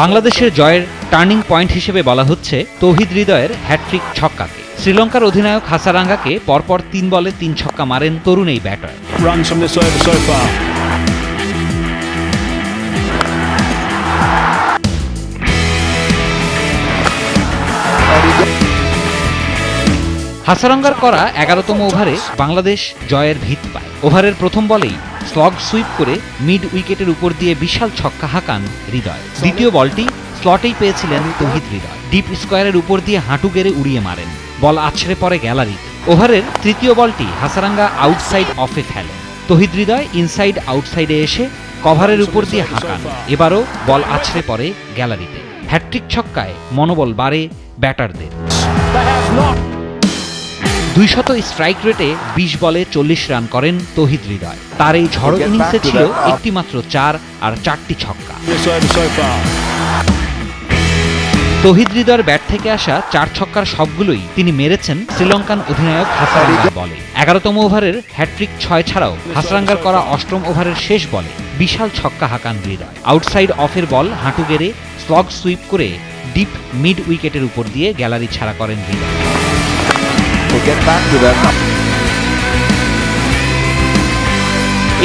বাংলাদেশের জয়ের turning point হিসেবে বলা হচ্ছে তৌহিদ হৃদয়ের হ্যাট্রিক ছক্কাকে। শ্রীলঙ্কার অধিনায়ক হাসারাঙ্গাকে পরপর ৩ বলে ৩ ছক্কা মারেন তরুণ এই ব্যাটার। হাসারাঙ্গার করা ১১তম ওভারে বাংলাদেশ জয়ের ভিত পায়। ওভারের প্রথম বলেই স্লগ সুইপ করে মিড উইকেটের উপর দিয়ে বিশাল ছক্কা হাঁকান হৃদয়। দ্বিতীয় বলটি স্লটেই পেয়েছিলেন তৌহিদ হৃদয়। ডিপ স্কোয়ারের উপর দিয়ে হাঁটু গেড়ে উড়িয়ে মারেন, বল আছড়ে পড়ে গ্যালারিতে। ওভারের তৃতীয় বলটি হাসারাঙ্গা আউটসাইড অফে ফেলেন। তৌহিদ হৃদয় ইনসাইড আউটসাইডে এসে কভারের উপর দিয়ে হাঁকান, এবারও বল আছড়ে পড়ে গ্যালারিতে। হ্যাট্রিক ছক্কায় মনোবল বাড়ে ব্যাটারদের। ২০০ স্ট্রাইক রেটে ২০ বলে ৪০ রান করেন তৌহিদ হৃদয়। তার এই ঝড়ো ইনিংসে ছিল একটিমাত্র ৪ আর ৪টি ছক্কা। তৌহিদ হৃদয়ের ব্যাট থেকে আসা ৪ ছক্কার সবগুলোই তিনি মেরেছেন শ্রীলঙ্কান অধিনায়ক হাসারাঙ্গার বলে। ১১তম ওভারের হ্যাট্রিক ৬ ছাড়াও হাসারাঙ্গার করা ৮ম ওভারের শেষ বলে বিশাল ছক্কা হাঁকান হৃদয়। আউটসাইড অফের বল হাঁটু গেড়ে স্লগ সুইপ করে ডিপ মিড উইকেটের উপর দিয়ে গ্যালারি ছাড়া করেন হৃদয়।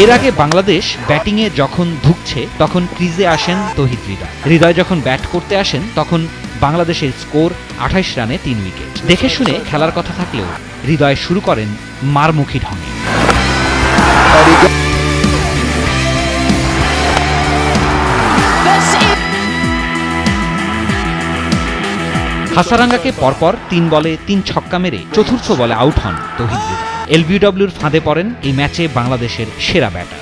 এর আগে বাংলাদেশ ব্যাটিংয়ে যখন ধুঁকছে তখন ক্রিজে আসেন তৌহিদ হৃদয়। হৃদয় যখন ব্যাট করতে আসেন তখন বাংলাদেশের স্কোর ২৮ রানে ৩ উইকেট। দেখে শুনে খেলার কথা থাকলেও হৃদয় শুরু করেন মারমুখী ঢঙে। হাসারাঙ্গাকে পরপর ৩ বলে ৩ ছক্কা মেরে চতুর্থ বলে আউট হন তৌহিদ হৃদয়। এলবিডব্লিউর ফাঁদে পড়েন এই ম্যাচে বাংলাদেশের সেরা ব্যাটার।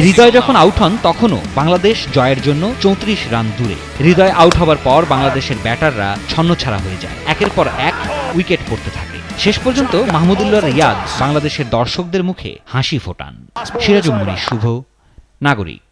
হৃদয় যখন আউট হন তখনও বাংলাদেশ জয়ের জন্য ৩৪ রান দূরে। হৃদয় আউট হবার পর বাংলাদেশের ব্যাটাররা ছন্নছাড়া হয়ে যায়, একের পর এক উইকেট পড়তে থাকে। শেষ পর্যন্ত মাহমুদুল্লাহ রিয়াদ বাংলাদেশের দর্শকদের মুখে হাসি ফোটান। সিরাজুল মনির শুভ, নাগরিক।